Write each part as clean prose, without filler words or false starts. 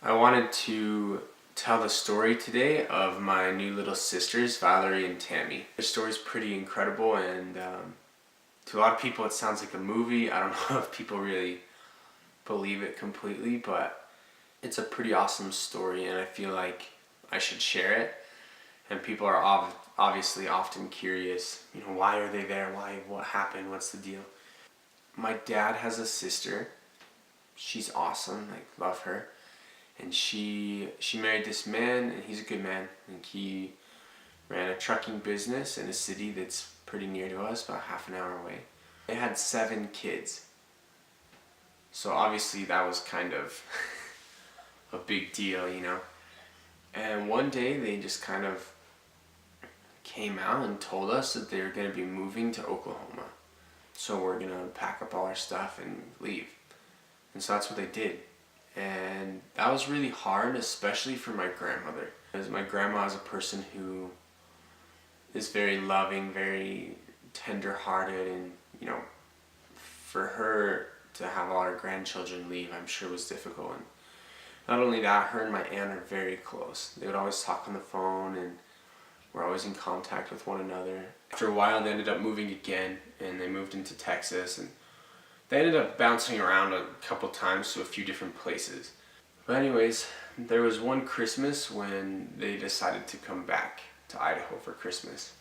I wanted to tell the story today of my new little sisters, Valery and Tami. Their story's pretty incredible, and to a lot of people it sounds like a movie. I don't know if people really believe it completely, but it's a pretty awesome story, and I feel like I should share it. And people are obviously often curious, why are they there? Why? What happened? What's the deal? My dad has a sister. She's awesome. Love her. And she married this man, and he's a good man. And he ran a trucking business in a city that's pretty near to us, about half an hour away. They had 7 kids. So obviously that was kind of a big deal, And one day they just kind of came out and told us that they were going to be moving to Oklahoma. So we're going to pack up all our stuff and leave. And so that's what they did. And that was really hard, especially for my grandmother. Because my grandma is a person who is very loving, very tender-hearted, and for her to have all her grandchildren leave, I'm sure was difficult. And not only that, her and my aunt are very close. They would always talk on the phone, and we're always in contact with one another. After a while, they ended up moving again, and they moved into Texas, and they ended up bouncing around a couple times to a few different places. But anyways, there was one Christmas when they decided to come back to Idaho for Christmas.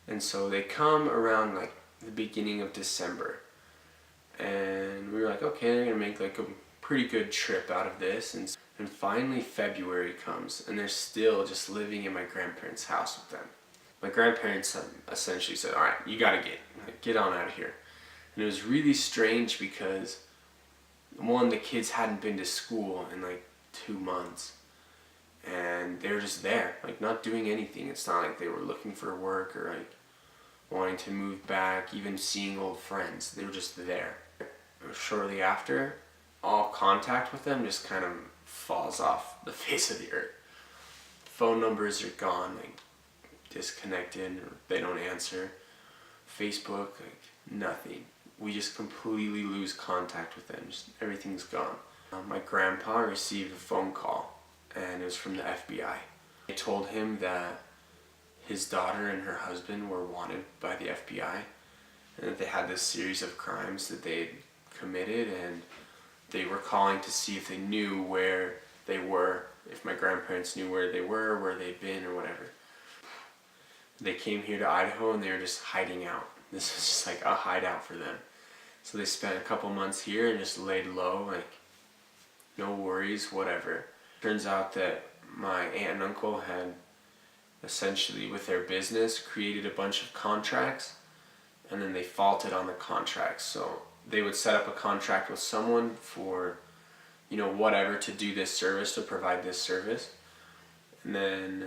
And so they come around the beginning of December. And we were like, okay, they're gonna make a pretty good trip out of this. And finally February comes, and they're still just living in my grandparents' house with them. My grandparents essentially said, all right, you gotta get on out of here. And it was really strange because, one, the kids hadn't been to school in 2 months. And they were just there, not doing anything. It's not like they were looking for work or wanting to move back, even seeing old friends. They were just there. Shortly after, all contact with them just kind of falls off the face of the earth. Phone numbers are gone, disconnected, or they don't answer. Facebook, nothing. We just completely lose contact with them. Just everything's gone. My grandpa received a phone call, and it was from the FBI. They told him that his daughter and her husband were wanted by the FBI, and that they had this series of crimes that they had committed, and they were calling to see if they knew where they were, if my grandparents knew where they were, where they'd been, or whatever. They came here to Idaho, and they were just hiding out. This was just a hideout for them. So they spent a couple months here and just laid low, no worries, whatever. Turns out that my aunt and uncle had essentially, with their business, created a bunch of contracts, and then they faulted on the contracts. So they would set up a contract with someone for, whatever, to do this service, to provide this service. And then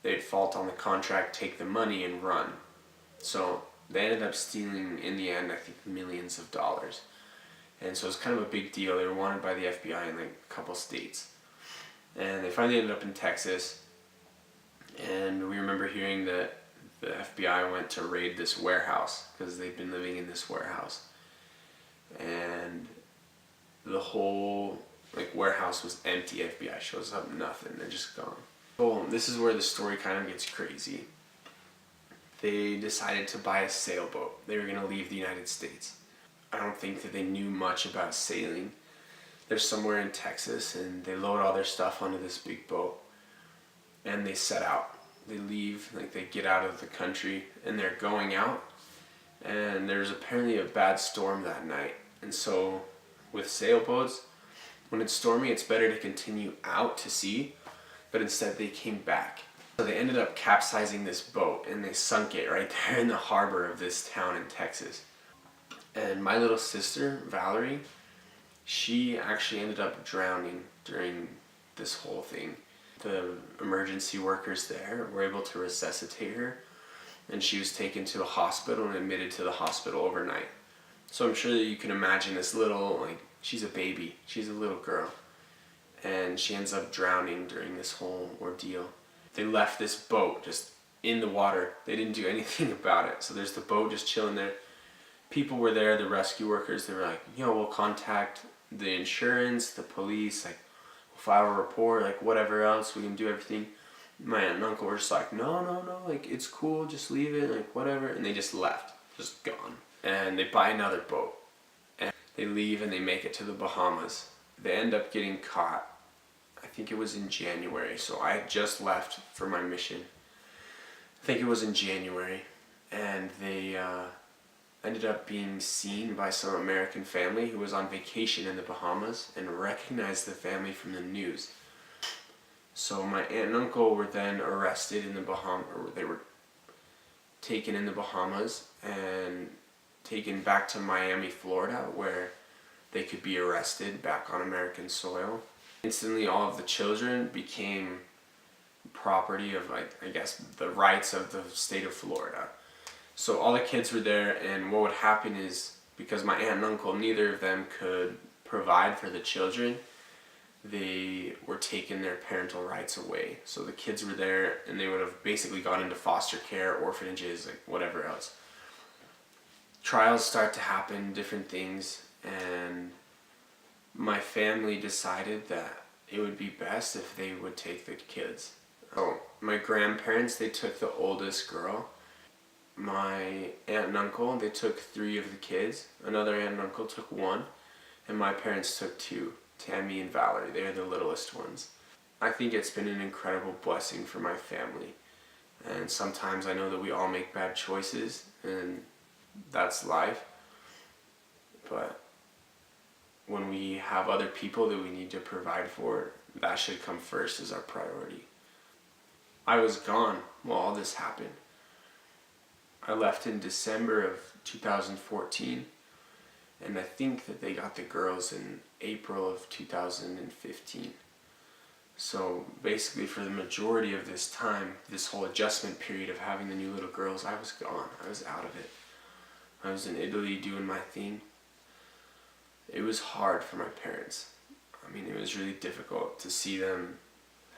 they'd fault on the contract, take the money, and run. So they ended up stealing, in the end, I think millions of dollars. And so it's kind of a big deal. They were wanted by the FBI in a couple states. And they finally ended up in Texas. And we remember hearing that the FBI went to raid this warehouse because they'd been living in this warehouse. And the whole warehouse was empty. FBI shows up, nothing. They're just gone. Well, this is where the story kind of gets crazy. They decided to buy a sailboat. They were going to leave the United States. I don't think that they knew much about sailing. They're somewhere in Texas, and they load all their stuff onto this big boat, and they set out. They leave, they get out of the country, and they're going out, and there's apparently a bad storm that night. And so with sailboats, when it's stormy, it's better to continue out to sea, but instead they came back. So they ended up capsizing this boat, and they sunk it right there in the harbor of this town in Texas. And my little sister, Valery, she actually ended up drowning during this whole thing. The emergency workers there were able to resuscitate her, and she was taken to a hospital and admitted to the hospital overnight. So I'm sure that you can imagine this little, she's a baby, she's a little girl, and she ends up drowning during this whole ordeal. They left this boat just in the water. They didn't do anything about it. So there's the boat just chilling there. People were there, the rescue workers, they were like, we'll contact the insurance, the police, we'll file a report, like whatever else, we can do everything. My aunt and uncle were just like, no, like it's cool, just leave it, like whatever. And they just left, just gone. And they buy another boat. And they leave and they make it to the Bahamas. They end up getting caught. I think it was in January. So I had just left for my mission. I think it was in January. And they ended up being seen by some American family who was on vacation in the Bahamas and recognized the family from the news. So my aunt and uncle were then arrested in the Bahamas, or they were taken in the Bahamas and taken back to Miami, Florida, where they could be arrested back on American soil. Instantly, all of the children became property of, like, I guess, the rights of the state of Florida. So all the kids were there, and what would happen is, because my aunt and uncle, neither of them could provide for the children, they were taking their parental rights away. So the kids were there, and they would have basically gone into foster care, orphanages, like whatever else. Trials start to happen, different things, and my family decided that it would be best if they would take the kids. So my grandparents, they took the oldest girl. My aunt and uncle, they took 3 of the kids. Another aunt and uncle took 1, and my parents took 2. Tammy and Valery, they're the littlest ones. I think it's been an incredible blessing for my family. And sometimes I know that we all make bad choices, and that's life. But when we have other people that we need to provide for, that should come first as our priority. I was gone while all this happened. I left in December of 2014. And I think that they got the girls in April of 2015. So basically for the majority of this time, this whole adjustment period of having the new little girls, I was gone. I was out of it. I was in Italy doing my thing. It was hard for my parents. I mean, it was really difficult to see them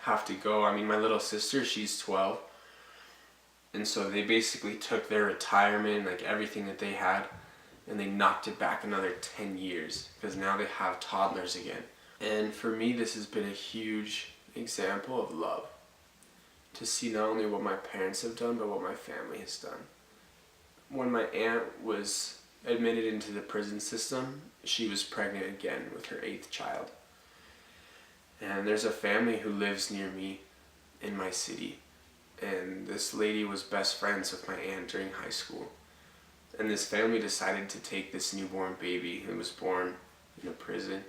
have to go. I mean, my little sister, she's 12. And so they basically took their retirement, like everything that they had, and they knocked it back another 10 years because now they have toddlers again. And for me, this has been a huge example of love. To see not only what my parents have done, but what my family has done. When my aunt was admitted into the prison system, she was pregnant again with her 8th child. And there's a family who lives near me in my city. And this lady was best friends with my aunt during high school. And this family decided to take this newborn baby who was born in a prison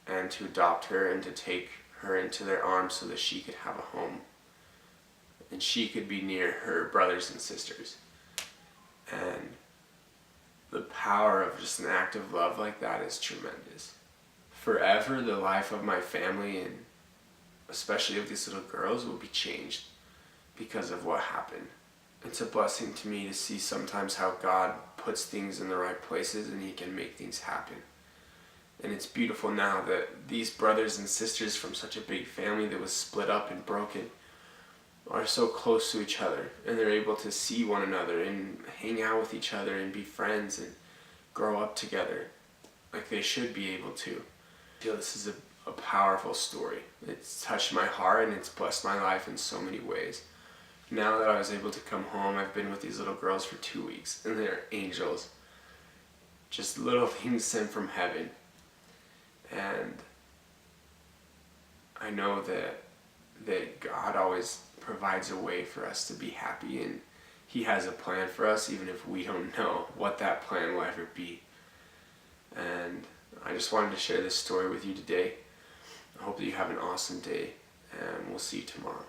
and to adopt her and to take her into their arms so that she could have a home and she could be near her brothers and sisters. And the power of just an act of love like that is tremendous. Forever, the life of my family, and especially of these little girls, will be changed because of what happened. It's a blessing to me to see sometimes how God puts things in the right places and He can make things happen. And it's beautiful now that these brothers and sisters from such a big family that was split up and broken are so close to each other, and they're able to see one another and hang out with each other and be friends and grow up together like they should be able to. I feel this is a powerful story. It's touched my heart and it's blessed my life in so many ways. Now that I was able to come home, I've been with these little girls for 2 weeks, and they're angels. Just little things sent from heaven. And I know that God always provides a way for us to be happy, and He has a plan for us, even if we don't know what that plan will ever be. And I just wanted to share this story with you today. I hope that you have an awesome day, and we'll see you tomorrow.